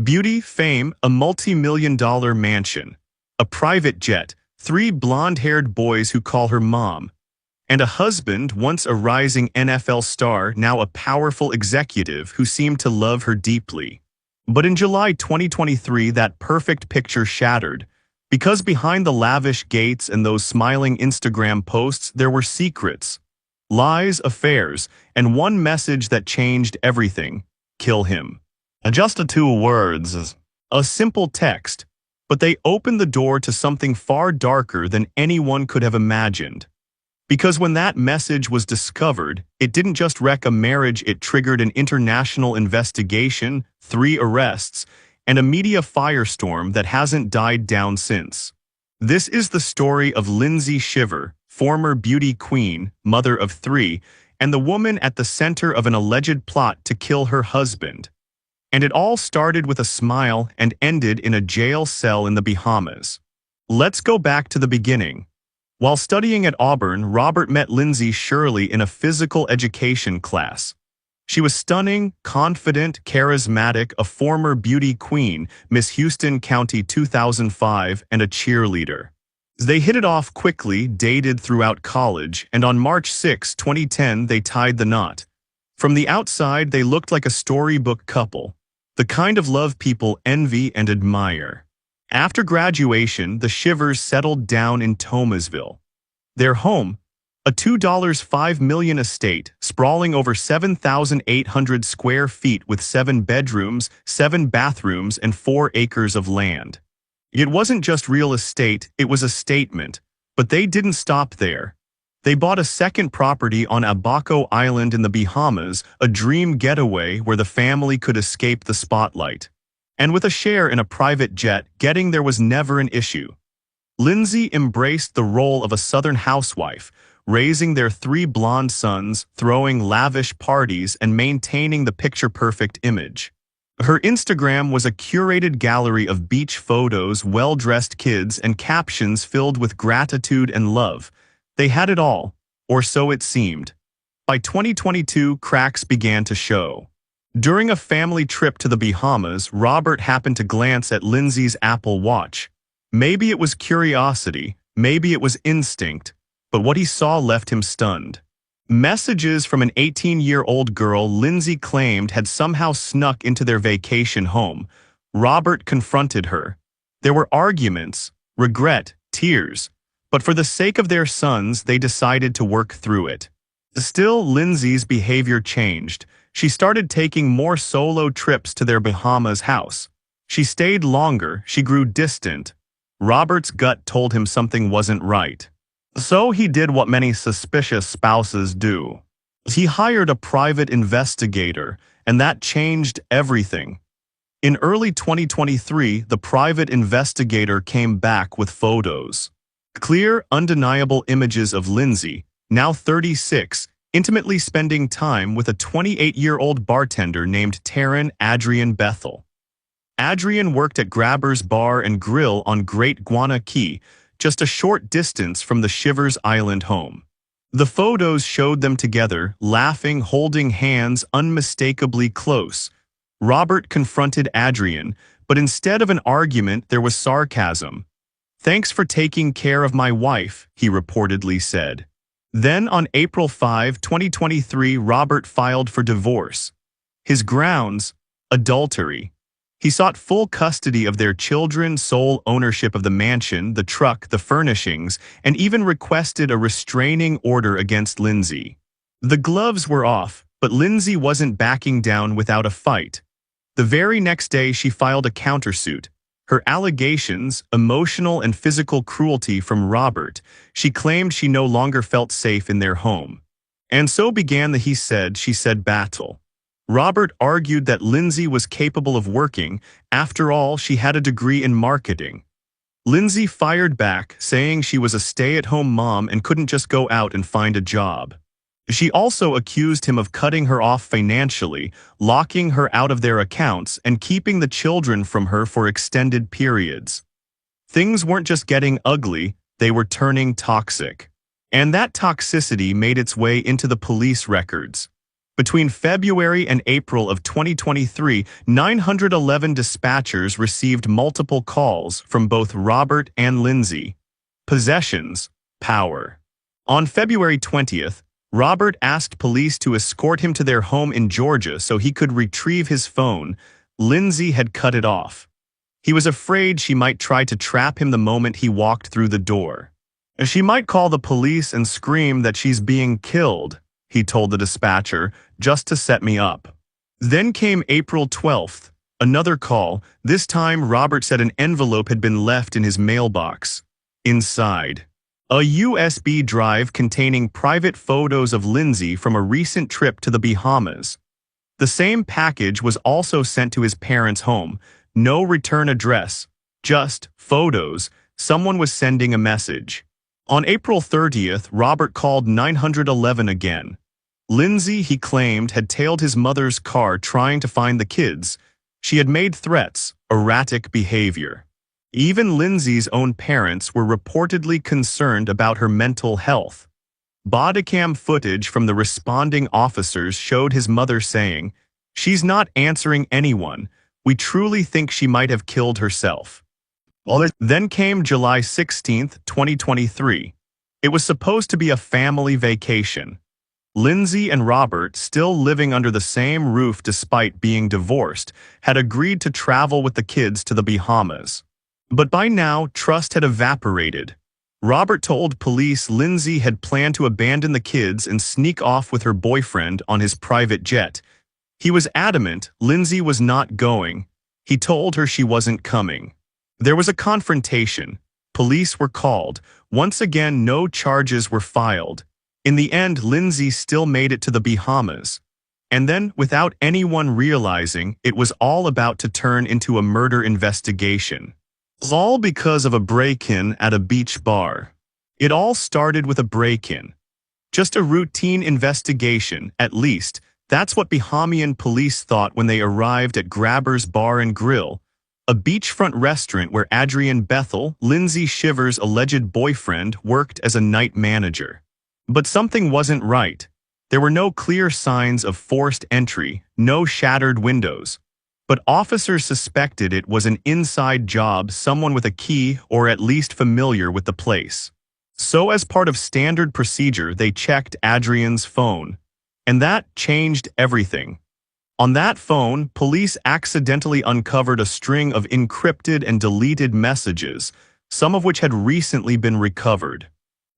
Beauty, fame, a multi-million-dollar mansion, a private jet, 3 blonde-haired boys who call her mom, and a husband, once a rising NFL star, now a powerful executive who seemed to love her deeply. But in July 2023, that perfect picture shattered, because behind the lavish gates and those smiling Instagram posts, there were secrets, lies, affairs, and one message that changed everything: kill him. Just 2 words, a simple text, but they opened the door to something far darker than anyone could have imagined. Because when that message was discovered, it didn't just wreck a marriage, it triggered an international investigation, 3 arrests, and a media firestorm that hasn't died down since. This is the story of Lindsay Shiver, former beauty queen, mother of 3, and the woman at the center of an alleged plot to kill her husband. And it all started with a smile and ended in a jail cell in the Bahamas. Let's go back to the beginning. While studying at Auburn, Robert met Lindsay Shirley in a physical education class. She was stunning, confident, charismatic, a former beauty queen, Miss Houston County 2005, and a cheerleader. They hit it off quickly, dated throughout college, and on March 6, 2010, they tied the knot. From the outside, they looked like a storybook couple, the kind of love people envy and admire. After graduation, the Shivers settled down in Thomasville. Their home, a $2.5 million estate, sprawling over 7,800 square feet with 7 bedrooms, 7 bathrooms, and 4 acres of land. It wasn't just real estate, it was a statement. But they didn't stop there. They bought a second property on Abaco Island in the Bahamas, a dream getaway where the family could escape the spotlight. And with a share in a private jet, getting there was never an issue. Lindsay embraced the role of a Southern housewife, raising their 3 blonde sons, throwing lavish parties, and maintaining the picture-perfect image. Her Instagram was a curated gallery of beach photos, well-dressed kids, and captions filled with gratitude and love. They had it all, or so it seemed. By 2022, cracks began to show. During a family trip to the Bahamas, Robert happened to glance at Lindsay's Apple Watch. Maybe it was curiosity, maybe it was instinct, but what he saw left him stunned. Messages from an 18-year-old girl Lindsay claimed had somehow snuck into their vacation home. Robert confronted her. There were arguments, regret, tears, but for the sake of their sons, they decided to work through it. Still, Lindsay's behavior changed. She started taking more solo trips to their Bahamas house. She stayed longer, she grew distant. Robert's gut told him something wasn't right. So he did what many suspicious spouses do. He hired a private investigator, and that changed everything. In early 2023, the private investigator came back with photos. Clear, undeniable images of Lindsay, now 36, intimately spending time with a 28-year-old bartender named Taryn Adrian Bethel. Adrian worked at Grabber's Bar and Grill on Great Guana Key, just a short distance from the Shivers Island home. The photos showed them together, laughing, holding hands, unmistakably close. Robert confronted Adrian, but instead of an argument, there was sarcasm. "Thanks for taking care of my wife," he reportedly said. Then on April 5, 2023, Robert filed for divorce. His grounds: adultery. He sought full custody of their children, sole ownership of the mansion, the truck, the furnishings, and even requested a restraining order against Lindsay. The gloves were off, but Lindsay wasn't backing down without a fight. The very next day, she filed a countersuit. Her allegations, emotional and physical cruelty from Robert, she claimed she no longer felt safe in their home. And so began the he said, she said battle. Robert argued that Lindsay was capable of working. After all, she had a degree in marketing. Lindsay fired back, saying she was a stay-at-home mom and couldn't just go out and find a job. She also accused him of cutting her off financially, locking her out of their accounts, and keeping the children from her for extended periods. Things weren't just getting ugly, they were turning toxic. And that toxicity made its way into the police records. Between February and April of 2023, 911 dispatchers received multiple calls from both Robert and Lindsay. Possessions, power. On February 20th, Robert asked police to escort him to their home in Georgia so he could retrieve his phone. Lindsay had cut it off. He was afraid she might try to trap him the moment he walked through the door. She might call the police and scream that she's being killed, he told the dispatcher, just to set me up. Then came April 12th, another call. This time Robert said an envelope had been left in his mailbox. Inside, a USB drive containing private photos of Lindsay from a recent trip to the Bahamas. The same package was also sent to his parents' home. No return address, just photos. Someone was sending a message. On April 30th, Robert called 911 again. Lindsay, he claimed, had tailed his mother's car trying to find the kids. She had made threats, erratic behavior. Even Lindsay's own parents were reportedly concerned about her mental health. Bodycam footage from the responding officers showed his mother saying, "She's not answering anyone. We truly think she might have killed herself." Then came July 16th, 2023. It was supposed to be a family vacation. Lindsay and Robert, still living under the same roof despite being divorced, had agreed to travel with the kids to the Bahamas. But by now, trust had evaporated. Robert told police Lindsay had planned to abandon the kids and sneak off with her boyfriend on his private jet. He was adamant Lindsay was not going. He told her she wasn't coming. There was a confrontation. Police were called. Once again, no charges were filed. In the end, Lindsay still made it to the Bahamas. And then, without anyone realizing, it was all about to turn into a murder investigation. All because of a break-in at a beach bar. It all started with a break-in. Just a routine investigation, at least. That's what Bahamian police thought when they arrived at Grabber's Bar and Grill, a beachfront restaurant where Adrian Bethel, Lindsay Shiver's alleged boyfriend, worked as a night manager. But something wasn't right. There were no clear signs of forced entry, no shattered windows. But officers suspected it was an inside job, someone with a key or at least familiar with the place. So as part of standard procedure, they checked Adrian's phone. And that changed everything. On that phone, police accidentally uncovered a string of encrypted and deleted messages, some of which had recently been recovered.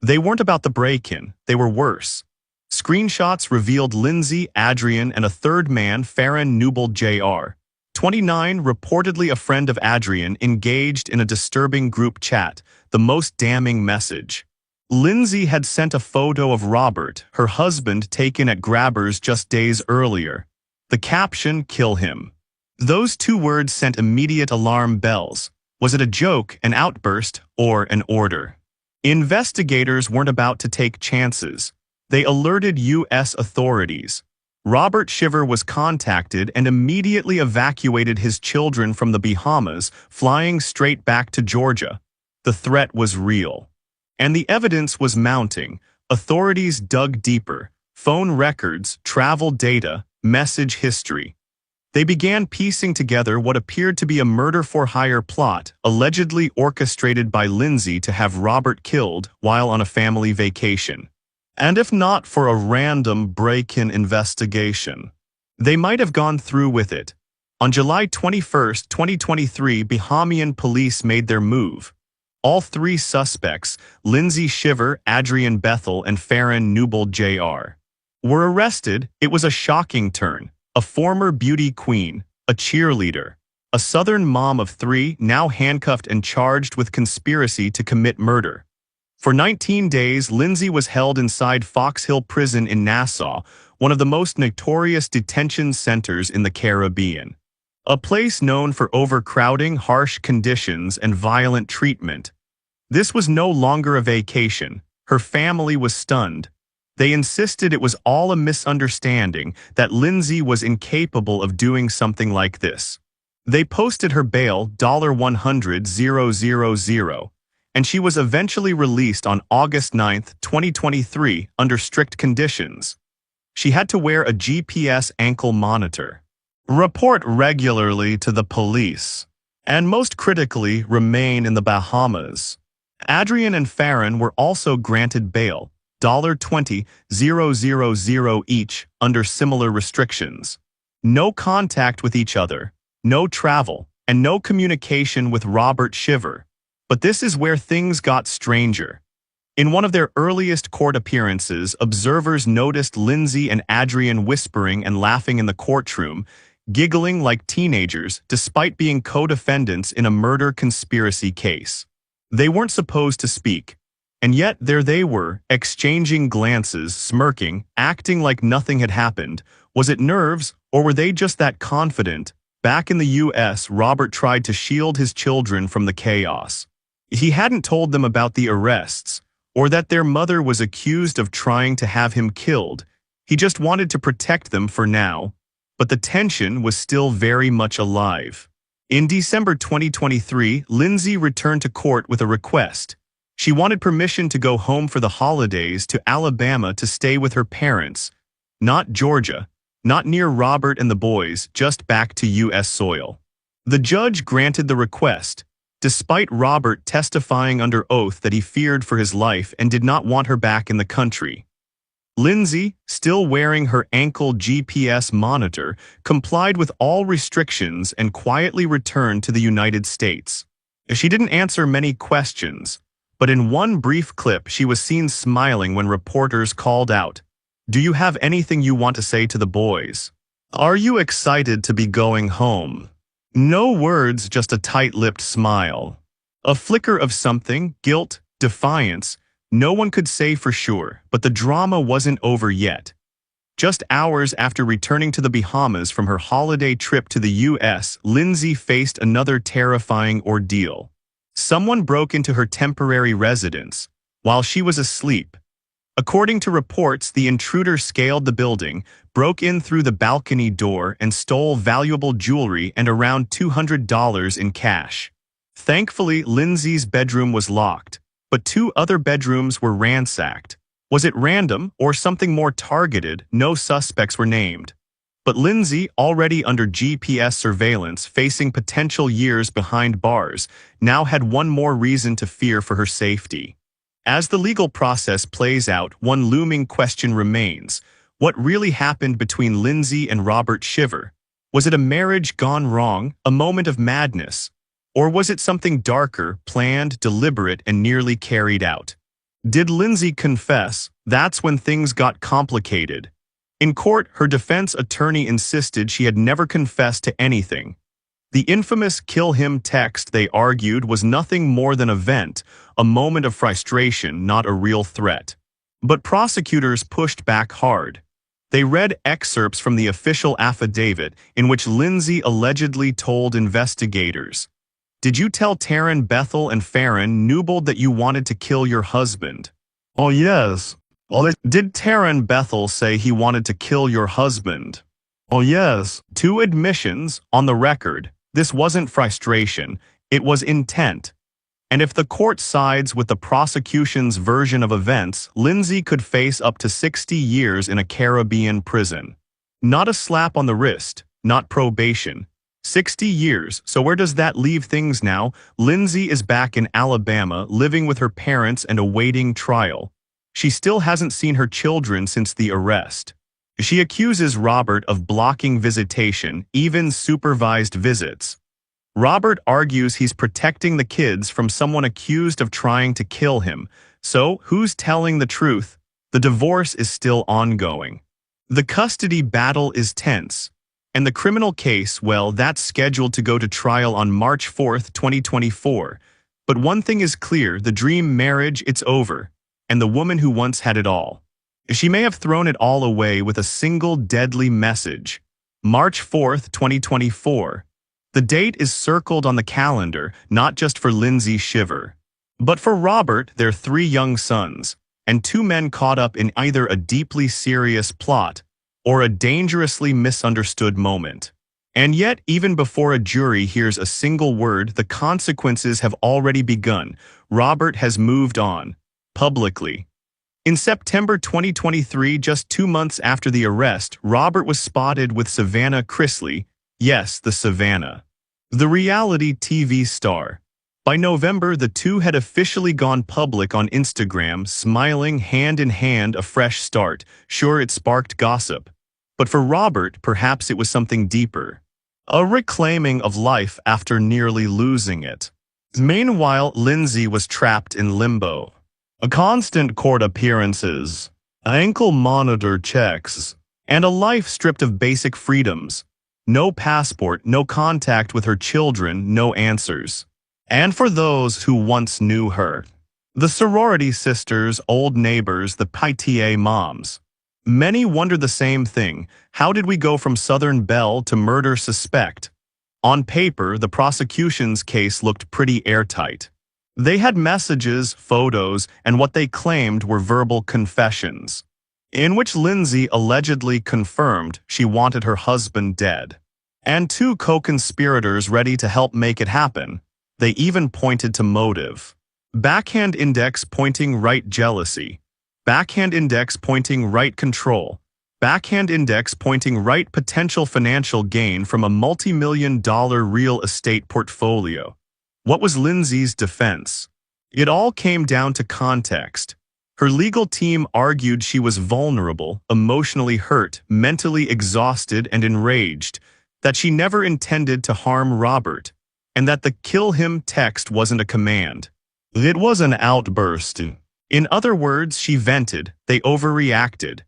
They weren't about the break-in, they were worse. Screenshots revealed Lindsay, Adrian, and a third man, Farron Newbold Jr., 29, reportedly a friend of Adrian, engaged in a disturbing group chat. The most damning message. Lindsay had sent a photo of Robert, her husband, taken at Grabber's just days earlier. The caption, "Kill him." Those two words sent immediate alarm bells. Was it a joke, an outburst, or an order? Investigators weren't about to take chances. They alerted U.S. authorities. Robert Shiver was contacted and immediately evacuated his children from the Bahamas, flying straight back to Georgia. The threat was real. And the evidence was mounting. Authorities dug deeper. Phone records, travel data, message history. They began piecing together what appeared to be a murder-for-hire plot, allegedly orchestrated by Lindsay to have Robert killed while on a family vacation. And if not for a random break-in investigation, they might have gone through with it. On July 21, 2023, Bahamian police made their move. All three suspects, Lindsay Shiver, Adrian Bethel, and Farron Newbold Jr., were arrested. It was a shocking turn. A former beauty queen, a cheerleader, a Southern mom of three, now handcuffed and charged with conspiracy to commit murder. For 19 days, Lindsay was held inside Fox Hill Prison in Nassau, one of the most notorious detention centers in the Caribbean. A place known for overcrowding, harsh conditions, and violent treatment. This was no longer a vacation. Her family was stunned. They insisted it was all a misunderstanding, that Lindsay was incapable of doing something like this. They posted her bail $100,000, and she was eventually released on August 9, 2023, under strict conditions. She had to wear a GPS ankle monitor, report regularly to the police, and most critically, remain in the Bahamas. Adrian and Farron were also granted bail, $20,000 each, under similar restrictions. No contact with each other, no travel, and no communication with Robert Shiver. But this is where things got stranger. In one of their earliest court appearances, observers noticed Lindsay and Adrian whispering and laughing in the courtroom, giggling like teenagers despite being co-defendants in a murder conspiracy case. They weren't supposed to speak, and yet there they were, exchanging glances, smirking, acting like nothing had happened. Was it nerves, or were they just that confident? Back in the U.S., Robert tried to shield his children from the chaos. He hadn't told them about the arrests, or that their mother was accused of trying to have him killed. He just wanted to protect them for now. But the tension was still very much alive. In December 2023, Lindsay returned to court with a request. She wanted permission to go home for the holidays to Alabama to stay with her parents. Not Georgia, not near Robert and the boys, just back to U.S. soil. The judge granted the request, despite Robert testifying under oath that he feared for his life and did not want her back in the country. Lindsay, still wearing her ankle GPS monitor, complied with all restrictions and quietly returned to the United States. She didn't answer many questions, but in one brief clip she was seen smiling when reporters called out, "Do you have anything you want to say to the boys? Are you excited to be going home?" No words, just a tight-lipped smile. A flicker of something, guilt, defiance. No one could say for sure, but the drama wasn't over yet. Just hours after returning to the Bahamas from her holiday trip to the U.S., Lindsay faced another terrifying ordeal. Someone broke into her temporary residence while she was asleep. According to reports, the intruder scaled the building, broke in through the balcony door, and stole valuable jewelry and around $200 in cash. Thankfully, Lindsay's bedroom was locked, but 2 other bedrooms were ransacked. Was it random or something more targeted? No suspects were named. But Lindsay, already under GPS surveillance, facing potential years behind bars, now had one more reason to fear for her safety. As the legal process plays out, one looming question remains. What really happened between Lindsay and Robert Shiver? Was it a marriage gone wrong, a moment of madness? Or was it something darker, planned, deliberate, and nearly carried out? Did Lindsay confess? That's when things got complicated. In court, her defense attorney insisted she had never confessed to anything. The infamous "kill him" text, they argued, was nothing more than a vent, a moment of frustration, not a real threat. But prosecutors pushed back hard. They read excerpts from the official affidavit in which Lindsay allegedly told investigators, "Did you tell Taryn, Bethel, and Farron Newbold that you wanted to kill your husband?" "Oh, yes." "Did Taryn Bethel say he wanted to kill your husband?" "Oh, yes." 2 admissions, on the record. This wasn't frustration, it was intent. And if the court sides with the prosecution's version of events, Lindsay could face up to 60 years in a Caribbean prison. Not a slap on the wrist, not probation. 60 years, so where does that leave things now? Lindsay is back in Alabama, living with her parents and awaiting trial. She still hasn't seen her children since the arrest. She accuses Robert of blocking visitation, even supervised visits. Robert argues he's protecting the kids from someone accused of trying to kill him. So, who's telling the truth? The divorce is still ongoing. The custody battle is tense. And the criminal case, well, that's scheduled to go to trial on March 4, 2024. But one thing is clear, the dream marriage, it's over. And the woman who once had it all. She may have thrown it all away with a single deadly message. March 4, 2024. The date is circled on the calendar, not just for Lindsay Shiver, but for Robert, their 3 young sons, and 2 men caught up in either a deeply serious plot or a dangerously misunderstood moment. And yet, even before a jury hears a single word, the consequences have already begun. Robert has moved on, publicly. In September 2023, just 2 months after the arrest, Robert was spotted with Savannah Chrisley, yes, the Savannah, the reality TV star. By November, the two had officially gone public on Instagram, smiling hand in hand, a fresh start. Sure, it sparked gossip. But for Robert, perhaps it was something deeper. A reclaiming of life after nearly losing it. Meanwhile, Lindsay was trapped in limbo. Constant court appearances, ankle monitor checks, and a life stripped of basic freedoms. No passport, no contact with her children, no answers. And for those who once knew her, the sorority sisters, old neighbors, the PTA moms, many wondered the same thing. How did we go from Southern Belle to murder suspect? On paper, the prosecution's case looked pretty airtight. They had messages, photos, and what they claimed were verbal confessions, in which Lindsay allegedly confirmed she wanted her husband dead, and two co-conspirators ready to help make it happen. They even pointed to motive. Backhand index pointing right jealousy. Backhand index pointing right control. Backhand index pointing right potential financial gain from a multi-million-dollar real estate portfolio. What was Lindsay's defense? It all came down to context. Her legal team argued she was vulnerable, emotionally hurt, mentally exhausted, and enraged, that she never intended to harm Robert, and that the "kill him" text wasn't a command. It was an outburst. In other words, she vented, they overreacted.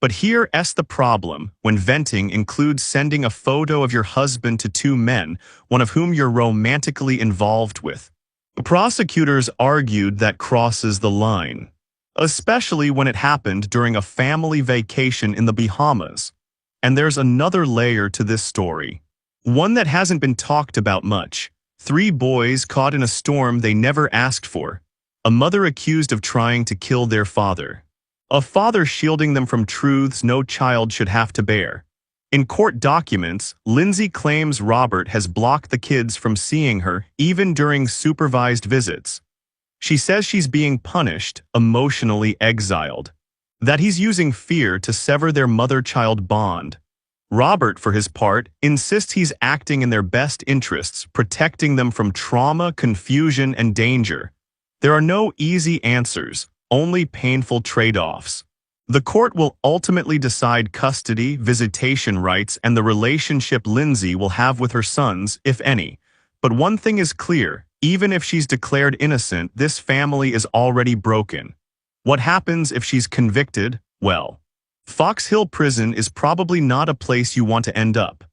But here's the problem: when venting includes sending a photo of your husband to two men, one of whom you're romantically involved with, prosecutors argued that crosses the line, especially when it happened during a family vacation in the Bahamas. And there's another layer to this story, one that hasn't been talked about much. 3 boys caught in a storm they never asked for, a mother accused of trying to kill their father, a father shielding them from truths no child should have to bear. In court documents, Lindsay claims Robert has blocked the kids from seeing her, even during supervised visits. She says she's being punished, emotionally exiled, that he's using fear to sever their mother-child bond. Robert, for his part, insists he's acting in their best interests, protecting them from trauma, confusion, and danger. There are no easy answers, only painful trade-offs. The court will ultimately decide custody, visitation rights, and the relationship Lindsay will have with her sons, if any. But one thing is clear: even if she's declared innocent, this family is already broken. What happens if she's convicted? Well, Fox Hill Prison is probably not a place you want to end up.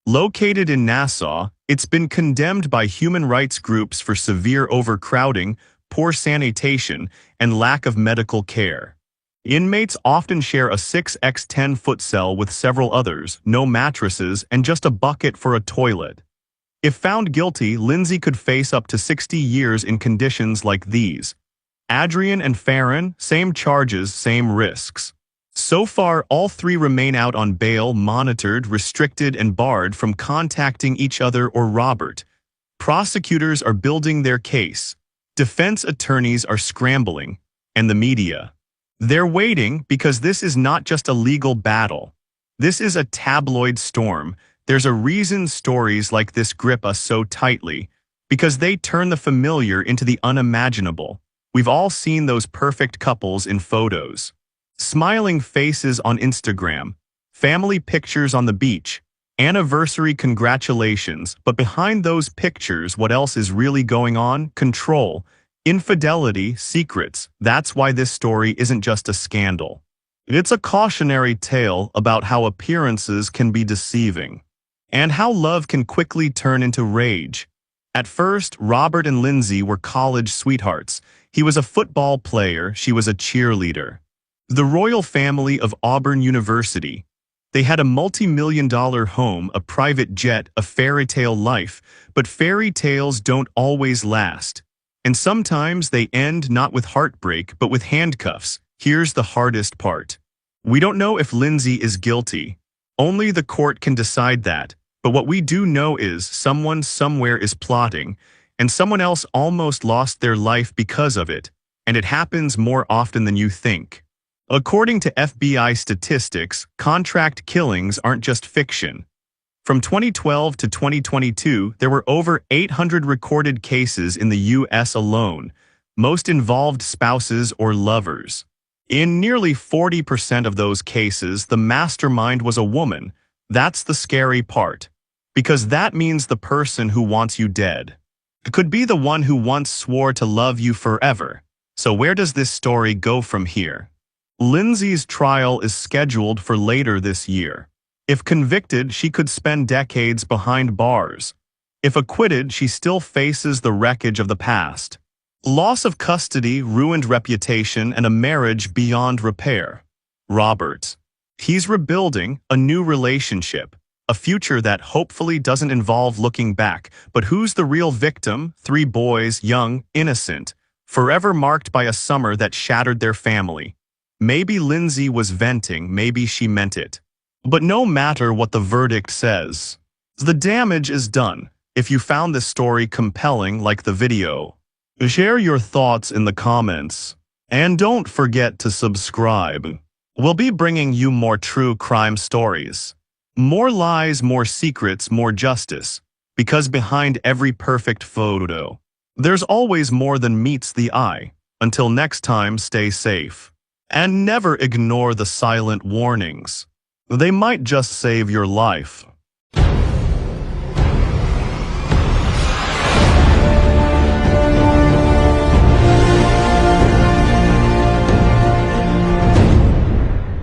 Located in Nassau, it's been condemned by human rights groups for severe overcrowding, poor sanitation, and lack of medical care. Inmates often share a 6x10-foot cell with several others, no mattresses, and just a bucket for a toilet. If found guilty, Lindsay could face up to 60 years in conditions like these. Adrian and Farron, same charges, same risks. So far, all 3 remain out on bail, monitored, restricted, and barred from contacting each other or Robert. Prosecutors are building their case. Defense attorneys are scrambling. And the media, they're waiting, because this is not just a legal battle. This is a tabloid storm. There's a reason stories like this grip us so tightly, because they turn the familiar into the unimaginable. We've all seen those perfect couples in photos, smiling faces on Instagram, family pictures on the beach, anniversary congratulations. But behind those pictures, what else is really going on? Control, infidelity, secrets. That's why this story isn't just a scandal. It's a cautionary tale about how appearances can be deceiving, and how love can quickly turn into rage. At first, Robert and Lindsay were college sweethearts. He was a football player, she was a cheerleader. The royal family of Auburn University. They had a multi-million-dollar home, a private jet, a fairy tale life. But fairy tales don't always last. And sometimes they end not with heartbreak, but with handcuffs. Here's the hardest part. We don't know if Lindsay is guilty. Only the court can decide that. But what we do know is someone somewhere is plotting, and someone else almost lost their life because of it. And it happens more often than you think. According to FBI statistics, contract killings aren't just fiction. From 2012 to 2022, there were over 800 recorded cases in the U.S. alone, most involved spouses or lovers. In nearly 40% of those cases, the mastermind was a woman. That's the scary part. Because that means the person who wants you dead. It could be the one who once swore to love you forever. So where does this story go from here? Lindsay's trial is scheduled for later this year. If convicted, she could spend decades behind bars. If acquitted, she still faces the wreckage of the past. Loss of custody, ruined reputation, and a marriage beyond repair. Robert. He's rebuilding a new relationship, a future that hopefully doesn't involve looking back. But who's the real victim? 3 boys, young, innocent, forever marked by a summer that shattered their family. Maybe Lindsay was venting, maybe she meant it. But no matter what the verdict says, the damage is done. If you found this story compelling, like the video. Share your thoughts in the comments. And don't forget to subscribe. We'll be bringing you more true crime stories. More lies, more secrets, more justice. Because behind every perfect photo, there's always more than meets the eye. Until next time, stay safe. And never ignore the silent warnings. They might just save your life.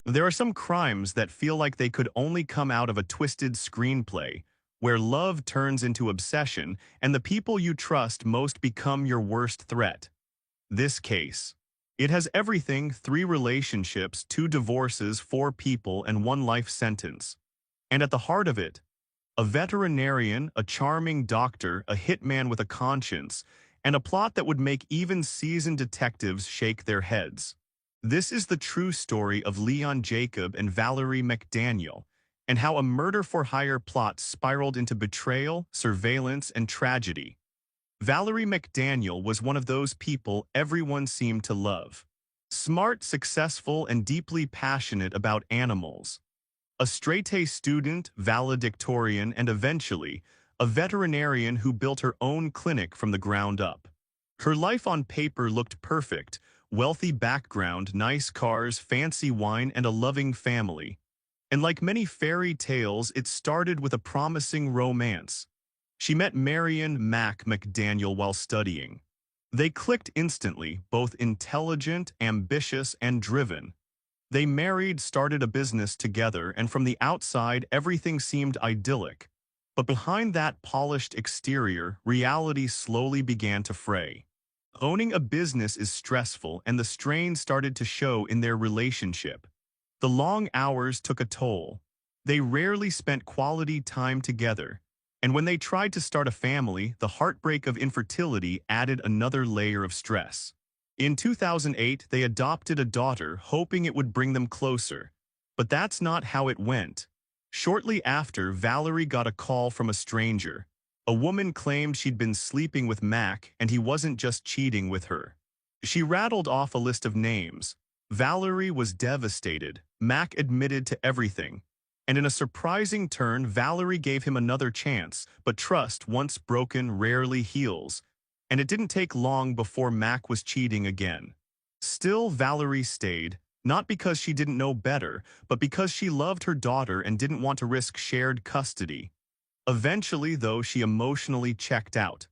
There are some crimes that feel like they could only come out of a twisted screenplay, where love turns into obsession and the people you trust most become your worst threat. This case. It has everything: 3 relationships, 2 divorces, 4 people, and 1 life sentence. And at the heart of it, a veterinarian, a charming doctor, a hitman with a conscience, and a plot that would make even seasoned detectives shake their heads. This is the true story of Leon Jacob and Valerie McDaniel, and how a murder-for-hire plot spiraled into betrayal, surveillance, and tragedy. Valerie McDaniel was one of those people everyone seemed to love. Smart, successful, and deeply passionate about animals. A straight-A student, valedictorian, and eventually, a veterinarian who built her own clinic from the ground up. Her life on paper looked perfect: wealthy background, nice cars, fancy wine, and a loving family. And like many fairy tales, it started with a promising romance. She met Marion Mac McDaniel while studying. They clicked instantly, both intelligent, ambitious, and driven. They married, started a business together, and from the outside, everything seemed idyllic. But behind that polished exterior, reality slowly began to fray. Owning a business is stressful, and the strain started to show in their relationship. The long hours took a toll. They rarely spent quality time together. And when they tried to start a family, the heartbreak of infertility added another layer of stress. In 2008, they adopted a daughter, hoping it would bring them closer. But that's not how it went. Shortly after, Valerie got a call from a stranger. A woman claimed she'd been sleeping with Mac, and he wasn't just cheating with her. She rattled off a list of names. Valerie was devastated. Mac admitted to everything. And in a surprising turn, Valerie gave him another chance, but trust, once broken, rarely heals. And it didn't take long before Mac was cheating again. Still, Valerie stayed, not because she didn't know better, but because she loved her daughter and didn't want to risk shared custody. Eventually, though, she emotionally checked out.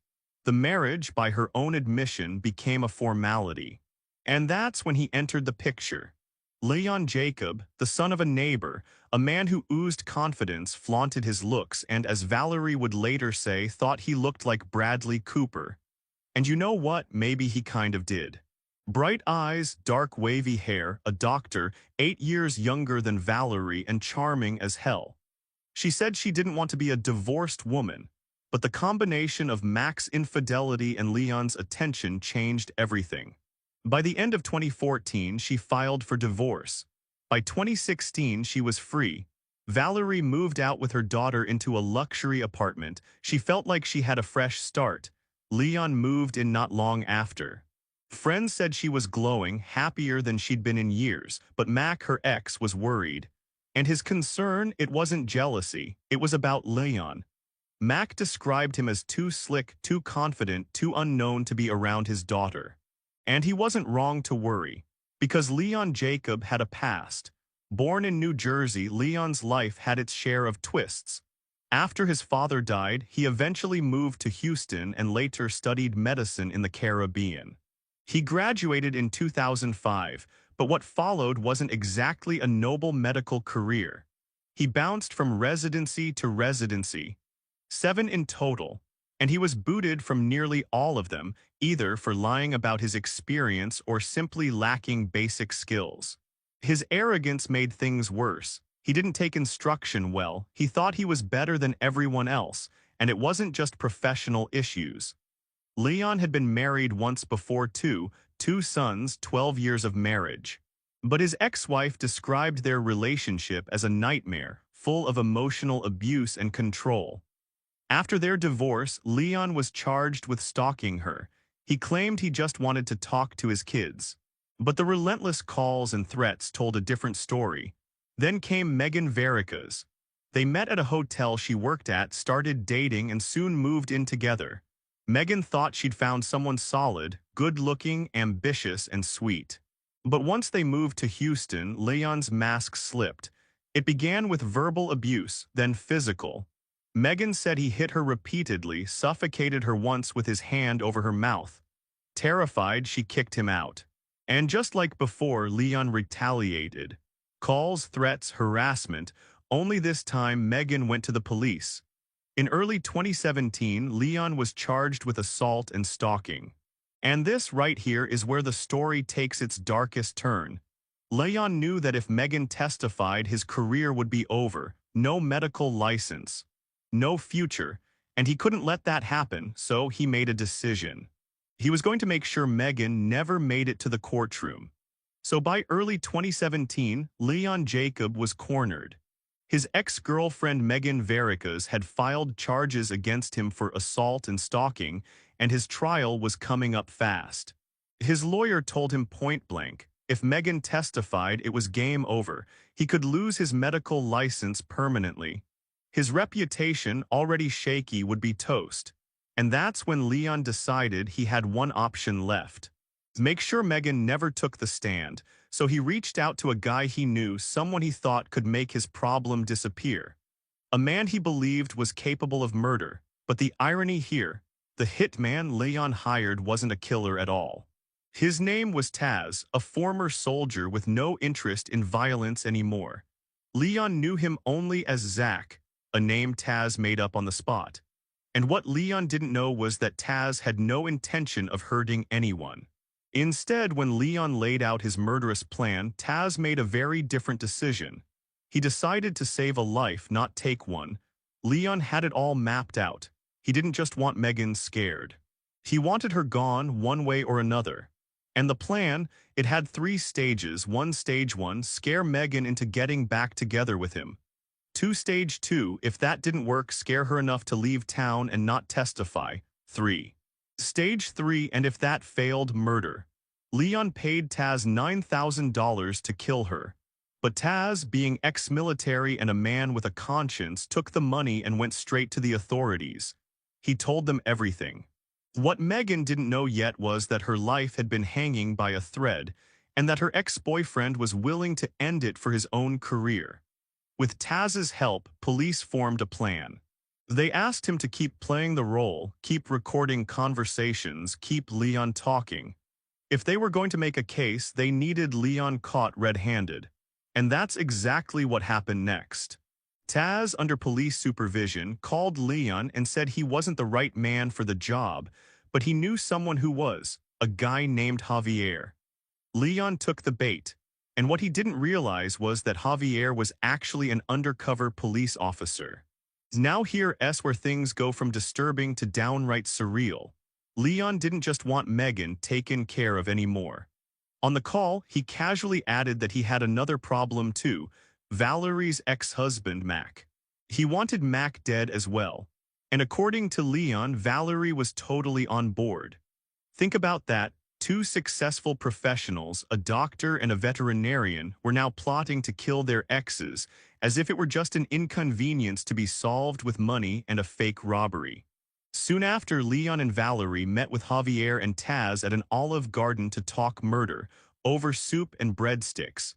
The marriage, by her own admission, became a formality. And that's when he entered the picture. Leon Jacob, the son of a neighbor, a man who oozed confidence, flaunted his looks, and as Valerie would later say, thought he looked like Bradley Cooper. And you know what? Maybe he kind of did. Bright eyes, dark wavy hair, a doctor, 8 years younger than Valerie, and charming as hell. She said she didn't want to be a divorced woman, but the combination of Mac's infidelity and Leon's attention changed everything. By the end of 2014, she filed for divorce. By 2016, she was free. Valerie moved out with her daughter into a luxury apartment. She felt like she had a fresh start. Leon moved in not long after. Friends said she was glowing, happier than she'd been in years, but Mac, her ex, was worried. And his concern, it wasn't jealousy, it was about Leon. Mac described him as too slick, too confident, too unknown to be around his daughter. And he wasn't wrong to worry, because Leon Jacob had a past. Born in New Jersey, Leon's life had its share of twists. After his father died, he eventually moved to Houston and later studied medicine in the Caribbean. He graduated in 2005, but what followed wasn't exactly a noble medical career. He bounced from residency to residency, 7 in total, and he was booted from nearly all of them, either for lying about his experience or simply lacking basic skills. His arrogance made things worse. He didn't take instruction well, he thought he was better than everyone else, and it wasn't just professional issues. Leon had been married once before too, 2 sons, 12 years of marriage. But his ex-wife described their relationship as a nightmare, full of emotional abuse and control. After their divorce, Leon was charged with stalking her. He claimed he just wanted to talk to his kids. But the relentless calls and threats told a different story. Then came Megan Vericas. They met at a hotel she worked at, started dating, and soon moved in together. Megan thought she'd found someone solid, good-looking, ambitious, and sweet. But once they moved to Houston, Leon's mask slipped. It began with verbal abuse, then physical. Megan said he hit her repeatedly, suffocated her once with his hand over her mouth. Terrified, she kicked him out. And just like before, Leon retaliated. Calls, threats, harassment, only this time Megan went to the police. In early 2017, Leon was charged with assault and stalking. And this right here is where the story takes its darkest turn. Leon knew that if Megan testified, his career would be over. No medical license, no future, and he couldn't let that happen, so he made a decision. He was going to make sure Megan never made it to the courtroom. So by early 2017, Leon Jacob was cornered. His ex-girlfriend Megan Vericas had filed charges against him for assault and stalking, and his trial was coming up fast. His lawyer told him point-blank, if Megan testified, it was game over. He could lose his medical license permanently. His reputation, already shaky, would be toast. And that's when Leon decided he had one option left. Make sure Megan never took the stand, so he reached out to a guy he knew, someone he thought could make his problem disappear. A man he believed was capable of murder, but the irony here, the hitman Leon hired wasn't a killer at all. His name was Taz, a former soldier with no interest in violence anymore. Leon knew him only as Zach, a name Taz made up on the spot. And what Leon didn't know was that Taz had no intention of hurting anyone. Instead, when Leon laid out his murderous plan, Taz made a very different decision. He decided to save a life, not take one. Leon had it all mapped out. He didn't just want Megan scared. He wanted her gone one way or another. And the plan, it had 3 stages. Stage 1, scare Megan into getting back together with him. Stage 2, if that didn't work, scare her enough to leave town and not testify. 3. Stage 3, and if that failed, murder. Leon paid Taz $9,000 to kill her. But Taz, being ex-military and a man with a conscience, took the money and went straight to the authorities. He told them everything. What Megan didn't know yet was that her life had been hanging by a thread, and that her ex-boyfriend was willing to end it for his own career. With Taz's help, police formed a plan. They asked him to keep playing the role, keep recording conversations, keep Leon talking. If they were going to make a case, they needed Leon caught red-handed. And that's exactly what happened next. Taz, under police supervision, called Leon and said he wasn't the right man for the job, but he knew someone who was, a guy named Javier. Leon took the bait, and what he didn't realize was that Javier was actually an undercover police officer. Now here's where things go from disturbing to downright surreal. Leon didn't just want Megan taken care of anymore. On the call, he casually added that he had another problem too, Valerie's ex-husband Mac. He wanted Mac dead as well. And according to Leon, Valerie was totally on board. Think about that, Two successful professionals, a doctor and a veterinarian, were now plotting to kill their exes, as if it were just an inconvenience to be solved with money and a fake robbery. Soon after, Leon and Valerie met with Javier and Taz at an Olive Garden to talk murder, over soup and breadsticks.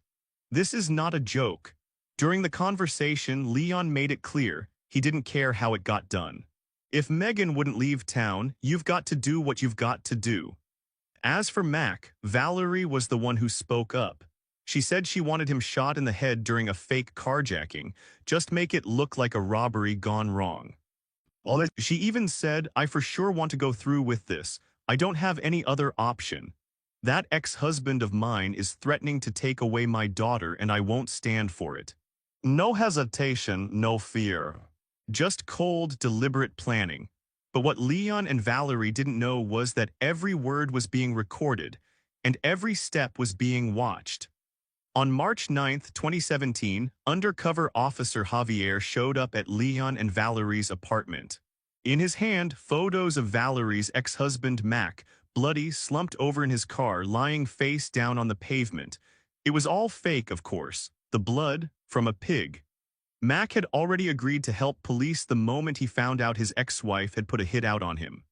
This is not a joke. During the conversation, Leon made it clear he didn't care how it got done. If Megan wouldn't leave town, you've got to do what you've got to do. As for Mac, Valerie was the one who spoke up. She said she wanted him shot in the head during a fake carjacking, just make it look like a robbery gone wrong. She even said, I for sure want to go through with this. I don't have any other option. That ex-husband of mine is threatening to take away my daughter and I won't stand for it. No hesitation, no fear. Just cold, deliberate planning. But what Leon and Valerie didn't know was that every word was being recorded, and every step was being watched. On March 9, 2017, undercover officer Javier showed up at Leon and Valerie's apartment. In his hand, photos of Valerie's ex-husband Mac, bloody, slumped over in his car, lying face down on the pavement. It was all fake, of course. The blood from a pig. Mac had already agreed to help police the moment he found out his ex-wife had put a hit out on him.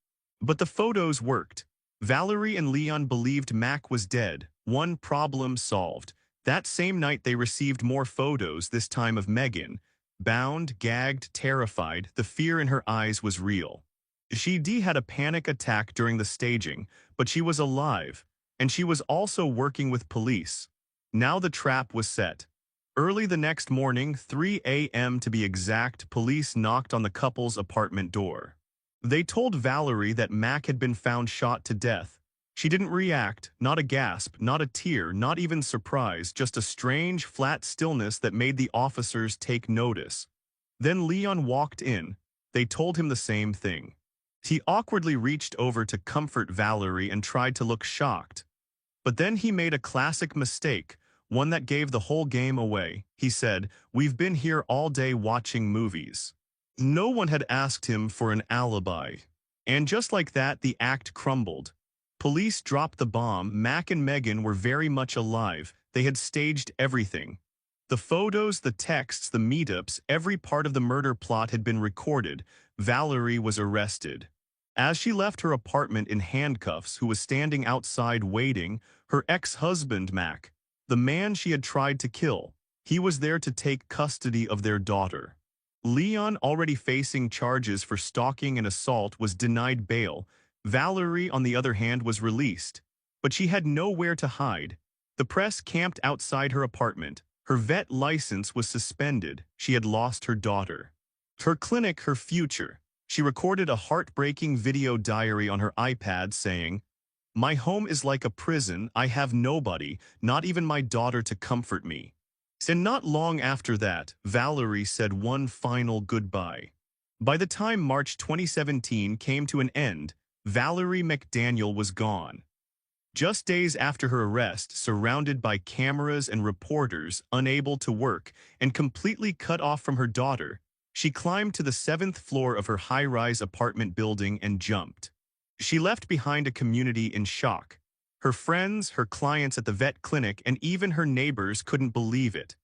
But the photos worked. Valerie and Leon believed Mac was dead. One problem solved. That same night they received more photos, this time of Megan. Bound, gagged, terrified, the fear in her eyes was real. She had a panic attack during the staging, but she was alive, and she was also working with police. Now the trap was set. Early the next morning, 3 a.m. to be exact, police knocked on the couple's apartment door. They told Valerie that Mac had been found shot to death. She didn't react, not a gasp, not a tear, not even surprise, just a strange, flat stillness that made the officers take notice. Then Leon walked in. They told him the same thing. He awkwardly reached over to comfort Valerie and tried to look shocked. But then he made a classic mistake, one that gave the whole game away. He said, "We've been here all day watching movies." No one had asked him for an alibi. And just like that, the act crumbled. Police dropped the bomb. Mac and Megan were very much alive. They had staged everything. The photos, the texts, the meetups, every part of the murder plot had been recorded. Valerie was arrested. As she left her apartment in handcuffs, who was standing outside waiting, her ex-husband Mac, the man she had tried to kill, he was there to take custody of their daughter. Leon, already facing charges for stalking and assault, was denied bail. Valerie, on the other hand, was released. But she had nowhere to hide. The press camped outside her apartment. Her vet license was suspended. She had lost her daughter. Her clinic, her future. She recorded a heartbreaking video diary on her iPad saying, "My home is like a prison. I have nobody, not even my daughter, to comfort me." And not long after that, Valerie said one final goodbye. By the time March 2017 came to an end, Valerie McDaniel was gone. Just days after her arrest, surrounded by cameras and reporters, unable to work, and completely cut off from her daughter, she climbed to the 7th floor of her high-rise apartment building and jumped. She left behind a community in shock. Her friends, her clients at the vet clinic, and even her neighbors couldn't believe it.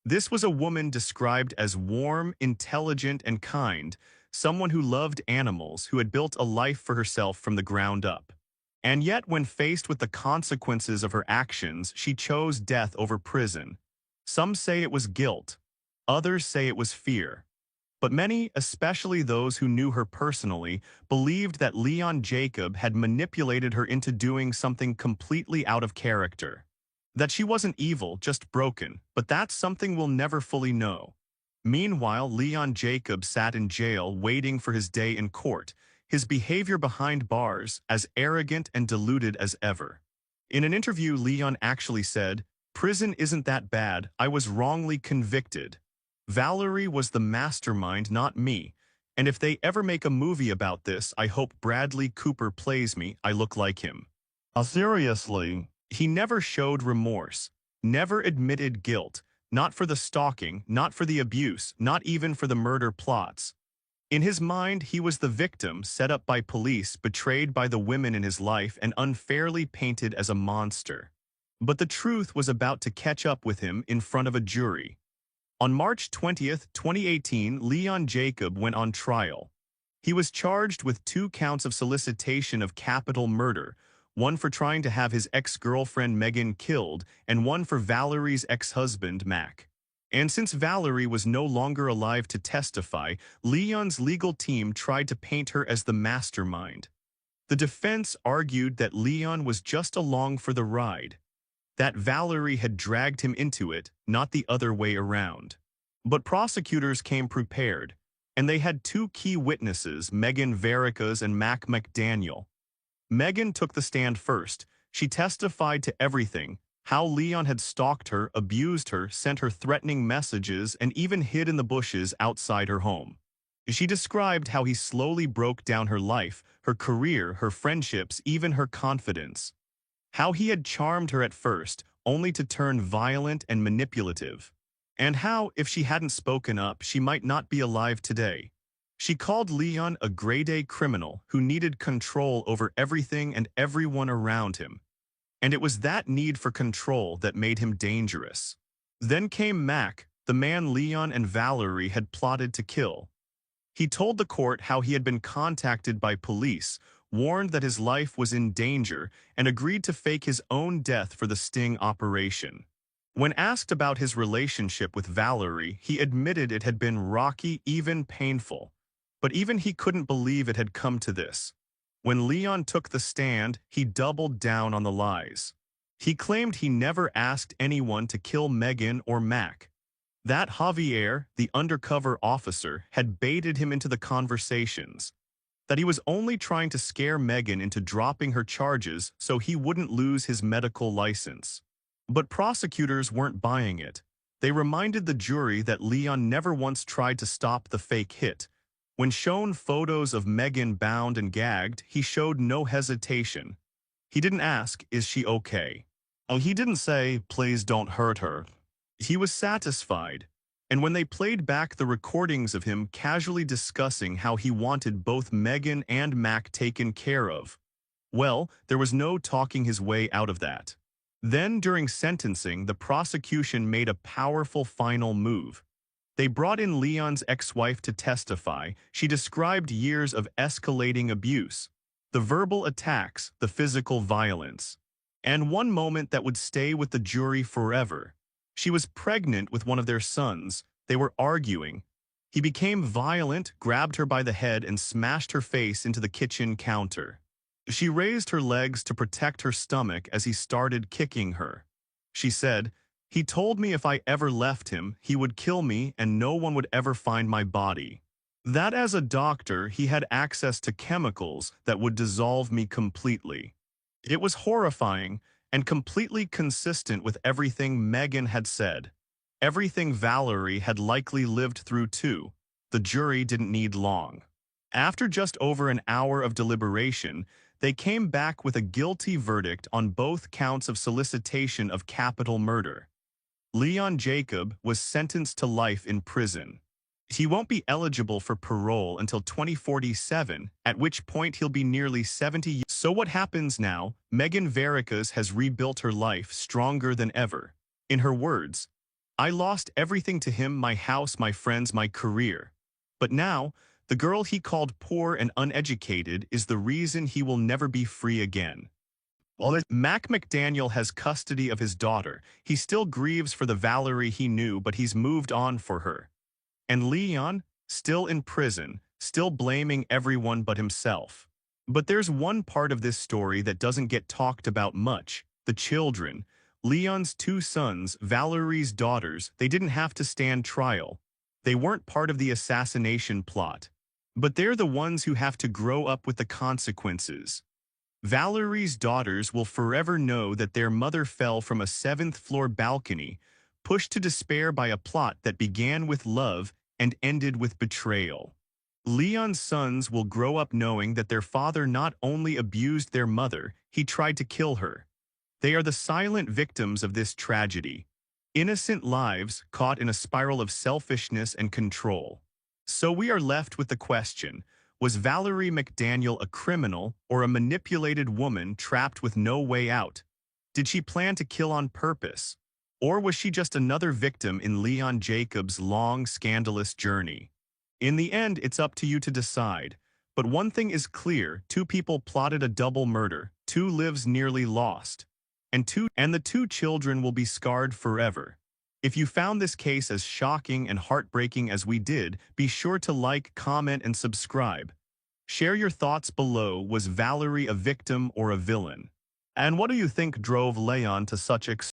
This was a woman described as warm, intelligent, and kind, someone who loved animals, who had built a life for herself from the ground up. And yet, when faced with the consequences of her actions, she chose death over prison. Some say it was guilt. Others say it was fear. But many, especially those who knew her personally, believed that Leon Jacob had manipulated her into doing something completely out of character. That she wasn't evil, just broken, but that's something we'll never fully know. Meanwhile, Leon Jacob sat in jail waiting for his day in court, his behavior behind bars as arrogant and deluded as ever. In an interview, Leon actually said, "Prison isn't that bad, I was wrongly convicted. Valerie was the mastermind, not me, and if they ever make a movie about this, I hope Bradley Cooper plays me, I look like him." Seriously, he never showed remorse, never admitted guilt, not for the stalking, not for the abuse, not even for the murder plots. In his mind, he was the victim set up by police, betrayed by the women in his life, and unfairly painted as a monster. But the truth was about to catch up with him in front of a jury. On March 20th, 2018, Leon Jacob went on trial. He was charged with 2 counts of solicitation of capital murder, one for trying to have his ex-girlfriend Megan killed, and one for Valerie's ex-husband Mac. And since Valerie was no longer alive to testify, Leon's legal team tried to paint her as the mastermind. The defense argued that Leon was just along for the ride, that Valerie had dragged him into it, not the other way around. But prosecutors came prepared, and they had 2 key witnesses, Megan Varicas and Mac McDaniel. Megan took the stand first. She testified to everything: how Leon had stalked her, abused her, sent her threatening messages, and even hid in the bushes outside her home. She described how he slowly broke down her life, her career, her friendships, even her confidence. How he had charmed her at first, only to turn violent and manipulative. And how, if she hadn't spoken up, she might not be alive today. She called Leon a grade-A criminal who needed control over everything and everyone around him. And it was that need for control that made him dangerous. Then came Mac, the man Leon and Valerie had plotted to kill. He told the court how he had been contacted by police, warned that his life was in danger, and agreed to fake his own death for the sting operation. When asked about his relationship with Valerie, he admitted it had been rocky, even painful. But even he couldn't believe it had come to this. When Leon took the stand, he doubled down on the lies. He claimed he never asked anyone to kill Megan or Mac. That Javier, the undercover officer, had baited him into the conversations. That he was only trying to scare Megan into dropping her charges so he wouldn't lose his medical license. But prosecutors weren't buying it. They reminded the jury that Leon never once tried to stop the fake hit. When shown photos of Megan bound and gagged, he showed no hesitation. He didn't ask, "Is she okay?" Oh, he didn't say, "Please don't hurt her." He was satisfied. And when they played back the recordings of him casually discussing how he wanted both Megan and Mac taken care of, well, there was no talking his way out of that. Then, during sentencing, the prosecution made a powerful final move. They brought in Leon's ex-wife to testify. She described years of escalating abuse, the verbal attacks, the physical violence, and one moment that would stay with the jury forever. She was pregnant with one of their sons. They were arguing. He became violent, grabbed her by the head, and smashed her face into the kitchen counter. She raised her legs to protect her stomach as he started kicking her. She said, "He told me if I ever left him, he would kill me and no one would ever find my body. That as a doctor, he had access to chemicals that would dissolve me completely." It was horrifying and completely consistent with everything Megan had said. Everything Valerie had likely lived through too. The jury didn't need long. After just over an hour of deliberation, they came back with a guilty verdict on both counts of solicitation of capital murder. Leon Jacob was sentenced to life in prison. He won't be eligible for parole until 2047, at which point he'll be nearly 70 years. So what happens now? Megan Varicas has rebuilt her life stronger than ever. In her words, "I lost everything to him, my house, my friends, my career. But now, the girl he called poor and uneducated is the reason he will never be free again." Mac McDaniel has custody of his daughter. He still grieves for the Valerie he knew, but he's moved on for her. And Leon, still in prison, still blaming everyone but himself. But there's one part of this story that doesn't get talked about much: the children. Leon's 2 sons, Valerie's daughters, they didn't have to stand trial. They weren't part of the assassination plot. But they're the ones who have to grow up with the consequences. Valerie's daughters will forever know that their mother fell from a 7th-floor balcony, pushed to despair by a plot that began with love and ended with betrayal. Leon's sons will grow up knowing that their father not only abused their mother, he tried to kill her. They are the silent victims of this tragedy. Innocent lives caught in a spiral of selfishness and control. So we are left with the question, was Valerie McDaniel a criminal or a manipulated woman trapped with no way out? Did she plan to kill on purpose? Or was she just another victim in Leon Jacobs' long, scandalous journey? In the end, it's up to you to decide. But one thing is clear, two people plotted a double murder, two lives nearly lost, and the two children will be scarred forever. If you found this case as shocking and heartbreaking as we did, be sure to like, comment, and subscribe. Share your thoughts below. Was Valerie a victim or a villain? And what do you think drove Leon to such